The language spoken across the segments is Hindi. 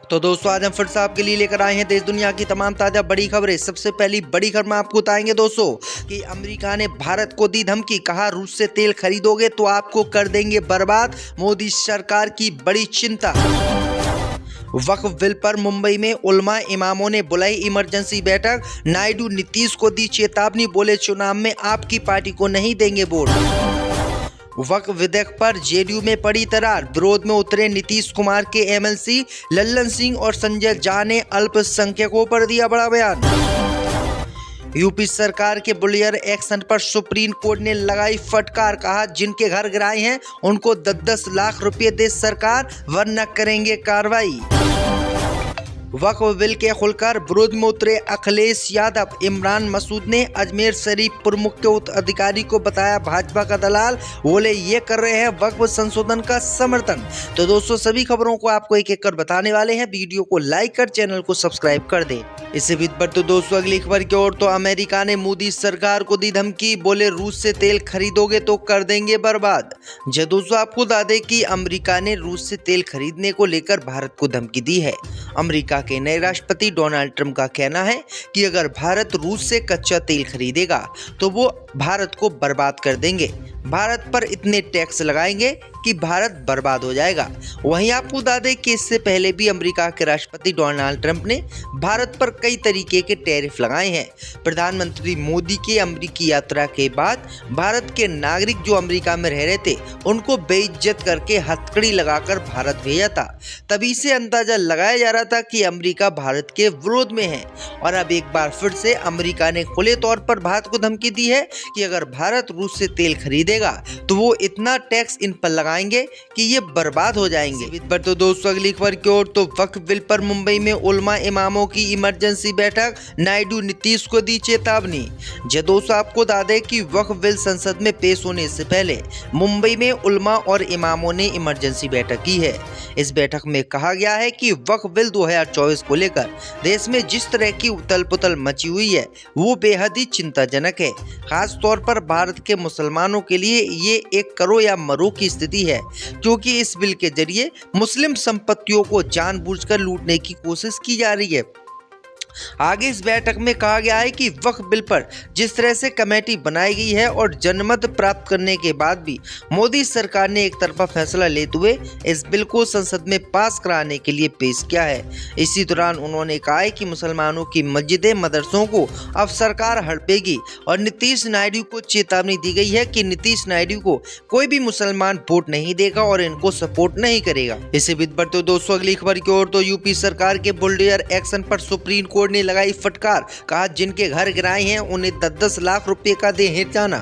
तो दोस्तों आज हम फिर से आपके लिए लेकर आए हैं देश दुनिया की तमाम ताजा बड़ी खबरें। सबसे पहली बड़ी खबर में आपको बताएंगे दोस्तों कि अमेरिका ने भारत को दी धमकी, कहा रूस से तेल खरीदोगे तो आपको कर देंगे बर्बाद, मोदी सरकार की बड़ी चिंता। वक्फ बिल पर मुंबई में उलमा इमामों ने बुलाई इमरजेंसी बैठक, नायडू नीतीश को दी चेतावनी, बोले चुनाव में आपकी पार्टी को नहीं देंगे वोट। वक्फ विधेयक पर जेडीयू में पड़ी दरार, विरोध में उतरे नीतीश कुमार के एमएलसी लल्लन सिंह और संजय झा ने अल्पसंख्यकों पर दिया बड़ा बयान। यूपी सरकार के बुलियर एक्शन पर सुप्रीम कोर्ट ने लगाई फटकार, कहा जिनके घर गिराए हैं उनको 10-10 लाख रुपए दे सरकार वरना करेंगे कार्रवाई। वक्फ बिल के खुलकर विरोध में उतरे अखिलेश यादव, इमरान मसूद ने अजमेर शरीफ प्रमुख के अधिकारी को बताया भाजपा का दलाल, बोले ये कर रहे हैं वक्फ संशोधन का समर्थन। तो दोस्तों सभी खबरों को आपको एक एक कर बताने वाले हैं, वीडियो को लाइक कर चैनल को सब्सक्राइब कर दें। इससे भी पर तो दोस्तों अगली खबर की ओर, तो अमेरिका ने मोदी सरकार को दी धमकी, बोले रूस से तेल खरीदोगे तो कर देंगे बर्बाद। जो दोस्तों आपको बता दें कि अमेरिका ने रूस से तेल खरीदने को लेकर भारत को धमकी दी है। अमेरिका के नए राष्ट्रपति डोनाल्ड ट्रंप का कहना है कि अगर भारत रूस से कच्चा तेल खरीदेगा तो वो भारत को बर्बाद कर देंगे, भारत पर इतने टैक्स लगाएंगे कि भारत बर्बाद हो जाएगा। वहीं आपको बता दें कि इससे पहले भी अमेरिका के राष्ट्रपति डोनाल्ड ट्रंप ने भारत पर कई तरीके के टैरिफ लगाए हैं। प्रधानमंत्री मोदी के अमेरिकी यात्रा के बाद भारत के नागरिक जो अमेरिका में रह रहे थे उनको बेइज्जत करके हथकड़ी लगाकर भारत भेजा था। तभी से अंदाजा लगाया जा रहा था कि अमेरिका भारत के विरोध में है और अब एक बार फिर से अमेरिका ने खुले तौर पर भारत को धमकी दी है कि अगर भारत रूस से तेल खरीदेगा तो वो इतना टैक्स इन पर लगाएंगे कि ये बर्बाद हो जाएंगे। पर तो दोस्तों अगली खबर की ओर, तो वक्फ बिल पर मुंबई में उलमा इमामों की इमरजेंसी बैठक, नायडू नीतीश को दी चेतावनी। जो दोस्तों आपको बता दें कि वक्फ बिल संसद में पेश होने से पहले मुंबई में उलमा और इमामों ने इमरजेंसी बैठक की है। इस बैठक में कहा गया है कि वक्फ बिल 2024 को लेकर देश में जिस तरह की उथल पुथल मची हुई है वो बेहद ही चिंताजनक है। खास तौर पर भारत के मुसलमानों के लिए ये एक करो या मरो की स्थिति है, क्योंकि इस बिल के जरिए मुस्लिम संपत्तियों को जानबूझकर लूटने की कोशिश की जा रही है। आगे इस बैठक में कहा गया है कि वक्फ बिल पर जिस तरह से कमेटी बनाई गई है और जनमत प्राप्त करने के बाद भी मोदी सरकार ने एक तरफा फैसला लेते हुए इस बिल को संसद में पास कराने के लिए पेश किया है। इसी दौरान उन्होंने कहा है कि मुसलमानों की मस्जिदें मदरसों को अब सरकार हड़पेगी और नीतीश नायडू को चेतावनी दी गई है कि नीतीश नायडू को कोई भी मुसलमान वोट नहीं देगा और इनको सपोर्ट नहीं करेगा। इसी बीच पर तो दोस्तों अगली खबर की ओर, तो यूपी सरकार के बुलडोजर एक्शन पर सुप्रीम कोर्ट ने लगाई फटकार, कहा जिनके घर गिराए हैं उन्हें 10-10 लाख रुपए का दे हिरचाना।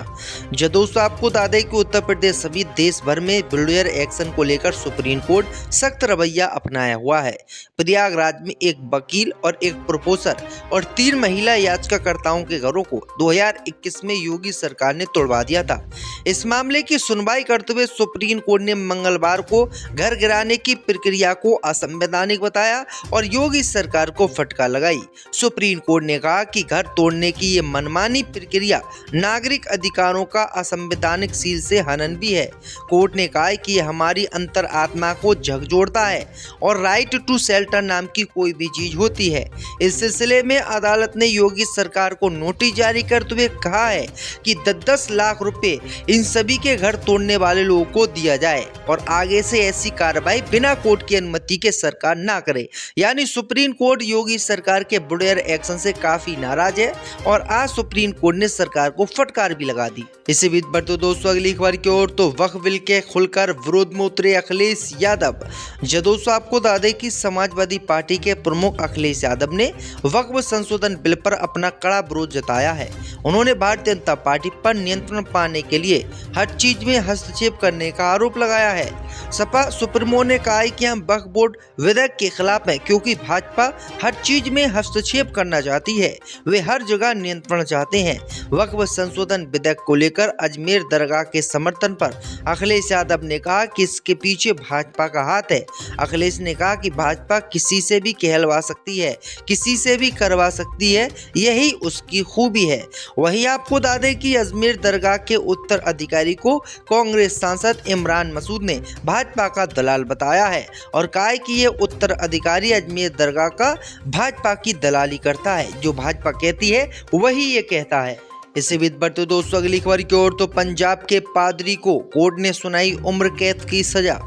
जो दोस्तों आपको बता दें कि उत्तर प्रदेश समेत देश भर में बुलडोजर एक्शन को लेकर सुप्रीम कोर्ट सख्त रवैया अपनाया हुआ है। प्रयागराज में एक वकील और एक प्रोफेसर और 3 महिला याचिकाकर्ताओं के घरों को 2021 में योगी सरकार ने तोड़वा दिया था। इस मामले की सुनवाई करते हुए सुप्रीम कोर्ट ने मंगलवार को घर गिराने की प्रक्रिया को असंवैधानिक बताया और योगी सरकार को फटकार लगाई। सुप्रीम कोर्ट ने कहा कि घर तोड़ने की ये मनमानी प्रक्रिया नागरिक अधिकारों का असंवैधानिक सील से हनन भी है। कोर्ट ने कहा कि यह हमारी अंतरात्मा को झकझोरता है और राइट टू शेल्टर नाम की कोई भी चीज होती है। इस सिलसिले में अदालत ने योगी सरकार को नोटिस जारी करते हुए कहा है कि 10-10 लाख रुपए इन सभी के घर तोड़ने वाले लोगों को दिया जाए और आगे से ऐसी कार्रवाई बिना कोर्ट की अनुमति के सरकार ना करे। यानी सुप्रीम कोर्ट योगी सरकार के बुलडोजर एक्शन से काफी नाराज है और आज सुप्रीम कोर्ट ने सरकार को फटकार भी लगा दी। इसी बीच पर तो दोस्तों अगली खबर की ओर, तो वक्फ बिल के खुलकर विरोध में उतरे अखिलेश यादव। जो दोस्तों आपको बता दें कि समाजवादी पार्टी के प्रमुख अखिलेश यादव ने वक्फ संशोधन बिल पर अपना कड़ा विरोध जताया है। उन्होंने भारतीय जनता पार्टी पर नियंत्रण पाने के लिए हर चीज में हस्तक्षेप करने का आरोप लगाया है। सपा सुप्रीमो ने कहा है कि हम वक्फ बोर्ड विधेयक के खिलाफ हैं, क्योंकि भाजपा हर चीज में हस्तक्षेप करना चाहती है, वे हर जगह नियंत्रण चाहते हैं। वक्फ संशोधन विधेयक को लेकर लेकर अजमेर दरगाह के समर्थन पर अखिलेश यादव ने कहा कि इसके पीछे भाजपा का हाथ है। अखिलेश ने कहा कि भाजपा किसी से भी कहलवा सकती है, किसी से भी करवा सकती है, यही उसकी खूबी है। वहीं आपको बता दें कि अजमेर दरगाह के उत्तराधिकारी को कांग्रेस सांसद इमरान मसूद ने भाजपा का दलाल बताया है और कहा है कि ये उत्तराधिकारी अजमेर दरगाह का भाजपा की दलाली करता है। जो भाजपा कहती है वही ये कहता है। इसी बीच बढ़ते दोस्तों अगली खबर की ओर तो पंजाब के पादरी को कोर्ट ने सुनाई उम्र कैद की सजा।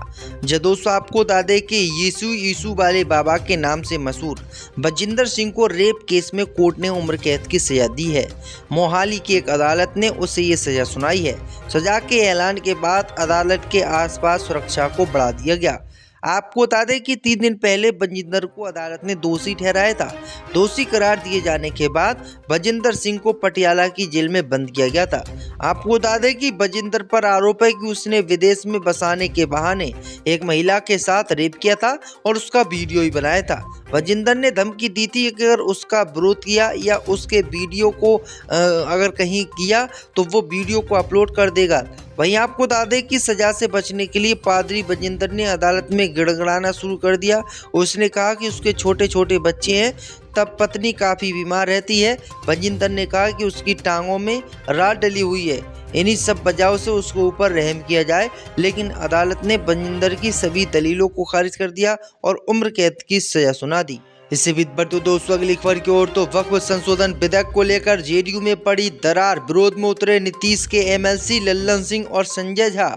दोस्तों आपको बता दें कि यीशु वाले बाबा के नाम से मशहूर बजिंदर सिंह को रेप केस में कोर्ट ने उम्र कैद की सजा दी है। मोहाली की एक अदालत ने उसे ये सजा सुनाई है। सजा के ऐलान के बाद अदालत के आसपास सुरक्षा को बढ़ा दिया गया। आपको बता दें कि 3 दिन पहले बजिंदर को अदालत ने दोषी ठहराया था। दोषी करार दिए जाने के बाद बजिंदर सिंह को पटियाला की जेल में बंद किया गया था। आपको बता दें कि बजिंदर पर आरोप है कि उसने विदेश में बसाने के बहाने एक महिला के साथ रेप किया था और उसका वीडियो ही बनाया था। बजिंदर ने धमकी दी थी कि अगर उसका विरोध किया या उसके वीडियो को अगर कहीं किया तो वो वीडियो को अपलोड कर देगा। वहीं आपको बता दें कि सजा से बचने के लिए पादरी बजिंदर ने अदालत में गिड़गिड़ाना शुरू कर दिया। उसने कहा कि उसके छोटे छोटे बच्चे हैं, तब पत्नी काफ़ी बीमार रहती है। बजिंदर ने कहा कि उसकी टांगों में रात डली हुई है, इन्हीं सब वजहों से उसके ऊपर रहम किया जाए, लेकिन अदालत ने बजिंदर की सभी दलीलों को खारिज कर दिया और उम्र कैद की सजा सुना दी। इससे बीच बढ़ते दोस्तों अगली खबर की ओर तो वक्फ संशोधन विधेयक को लेकर जेडीयू में पड़ी दरार, विरोध में उतरे नीतीश के एमएलसी लल्लन सिंह और संजय झा।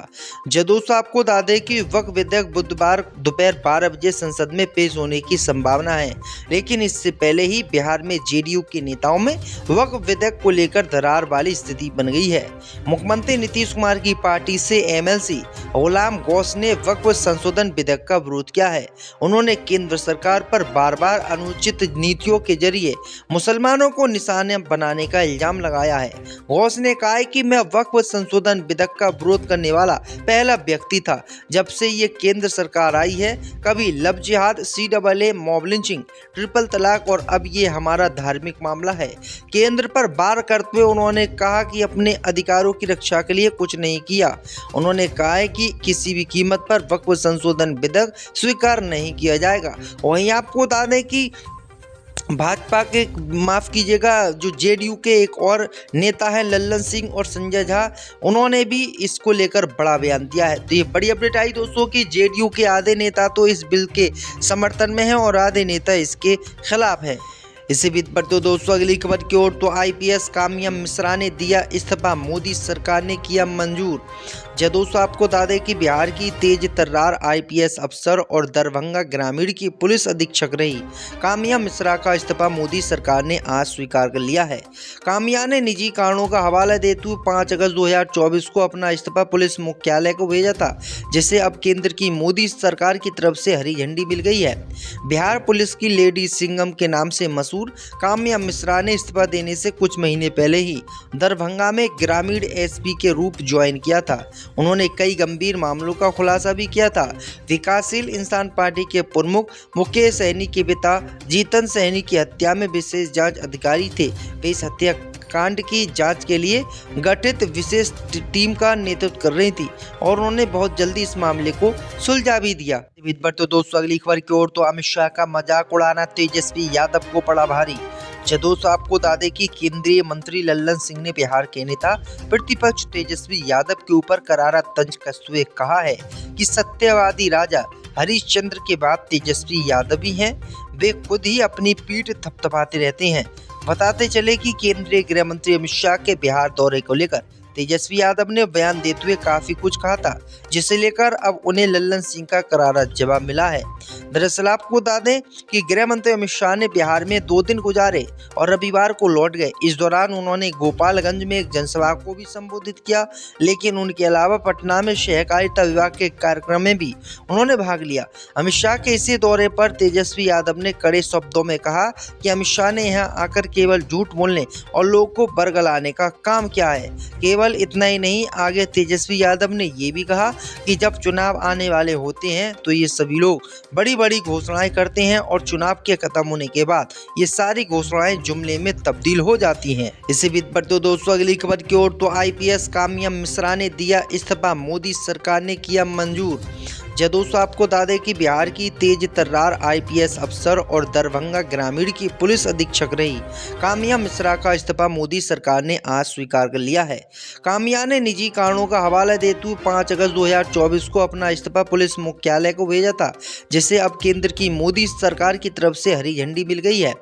दोस्तों आपको बता दें कि वक्फ विधेयक बुधवार दोपहर 12 बजे संसद में पेश होने की संभावना है, लेकिन इससे पहले ही बिहार में जेडीयू के नेताओं में वक्फ विधेयक को लेकर दरार वाली स्थिति बन गई है। मुख्यमंत्री नीतीश कुमार की पार्टी से एमएलसी गुलाम गौस ने वक्फ संशोधन विधेयक का विरोध किया है। उन्होंने केंद्र सरकार पर बार बार अनुचित नीतियों के जरिए मुसलमानों को निशाना बनाने का इल्जाम लगाया है। गौस ने कहा है कि मैं वक्फ संशोधन विधेयक का विरोध करने वाला पहला व्यक्ति था जब से ये केंद्र सरकार आई है। कभी लव जिहाद, CAA, मॉब लिंचिंग, ट्रिपल तलाक और अब ये हमारा धार्मिक मामला है। केंद्र पर वार करते हुए उन्होंने कहा कि अपने अधिकारों की रक्षा के लिए कुछ नहीं किया। उन्होंने कहा है कि किसी भी कीमत पर वक्फ संशोधन विधेयक स्वीकार नहीं किया जाएगा। वहीं आपको बता दें कि भाजपा के माफ़ कीजिएगा जो जेडीयू के एक और नेता हैं लल्लन सिंह और संजय झा, उन्होंने भी इसको लेकर बड़ा बयान दिया है। तो ये बड़ी अपडेट आई दोस्तों कि जेडीयू के आधे नेता तो इस बिल के समर्थन में हैं और आधे नेता इसके खिलाफ हैं। इसी बीच बढ़ते दोस्तों अगली खबर की ओर तो आईपीएस कामिया मिश्रा ने दिया इस्तीफा, मोदी सरकार ने किया मंजूर। दोस्तों आपको बता दें कि बिहार की तेज तर्रार आईपीएस अफसर और दरभंगा ग्रामीण की पुलिस अधीक्षक रही कामिया मिश्रा का इस्तीफा मोदी सरकार ने आज स्वीकार कर लिया है। कामिया ने निजी कारणों का हवाला देते हुए 5 अगस्त 2024 को अपना इस्तीफा पुलिस मुख्यालय को भेजा था, जिसे अब केंद्र की मोदी सरकार की तरफ से हरी झंडी मिल गई है। बिहार पुलिस की लेडी सिंघम के नाम से मशहूर कामिया मिश्रा ने इस्तीफा देने से कुछ महीने पहले ही दरभंगा में ग्रामीण एसपी के रूप ज्वाइन किया था। उन्होंने कई गंभीर मामलों का खुलासा भी किया था। विकासशील इंसान पार्टी के प्रमुख मुकेश सहनी के पिता जीतन सहनी की हत्या में विशेष जांच अधिकारी थे। वे इस हत्याकांड की जांच के लिए गठित विशेष टीम का नेतृत्व कर रही थी और उन्होंने बहुत जल्दी इस मामले को सुलझा भी दिया। तो दोस्तों अगली खबर की ओर तो अमित शाह का मजाक उड़ाना तेजस्वी यादव को पड़ा भारी। दोस्तों आपको बता दें कि केंद्रीय मंत्री लल्लन सिंह ने बिहार के नेता प्रतिपक्ष तेजस्वी यादव के ऊपर करारा तंज कसते हुए कहा है कि सत्यवादी राजा हरिश्चंद्र के बाद तेजस्वी यादव ही हैं। वे खुद ही अपनी पीठ थपथपाते रहते हैं। बताते चले कि केंद्रीय गृह मंत्री अमित शाह के बिहार दौरे को लेकर तेजस्वी यादव ने बयान देते हुए काफी कुछ कहा था, जिसे लेकर अब उन्हें लल्लन सिंह का करारा जवाब मिला है। दरअसल आपको बता दें कि गृह मंत्री अमित शाह ने बिहार में 2 दिन गुजारे और रविवार को लौट गए। इस दौरान उन्होंने गोपालगंज में एक जनसभा को भी संबोधित किया, लेकिन उनके अलावा पटना में सहकारिता विभाग के कार्यक्रम में भी उन्होंने भाग लिया। अमित शाह के इसी दौरे पर तेजस्वी यादव ने कड़े शब्दों में कहा कि अमित शाह ने यहाँ आकर केवल झूठ बोलने और लोगों को बरगलाने का काम किया है। केवल केवल इतना ही नहीं, आगे तेजस्वी यादव ने ये भी कहा कि जब चुनाव आने वाले होते हैं तो ये सभी लोग बड़ी बड़ी घोषणाएं करते हैं और चुनाव के खत्म होने के बाद ये सारी घोषणाएं जुमले में तब्दील हो जाती हैं। इसी बीच पर तो दोस्तों अगली खबर की ओर, तो आईपीएस काम्या मिश्रा ने दिया इस्तीफा, मोदी सरकार ने किया मंजूर। दोस्तों आपको बता दें कि बिहार की तेज तर्रार आईपीएस अफसर और दरभंगा ग्रामीण की पुलिस अधीक्षक रही काम्या मिश्रा का इस्तीफा मोदी सरकार ने आज स्वीकार कर लिया है। काम्या ने निजी कारणों का हवाला देते हुए 5 अगस्त 2024 को अपना इस्तीफा पुलिस मुख्यालय को भेजा था, जिसे अब केंद्र की मोदी सरकार की तरफ से हरी झंडी मिल गई है।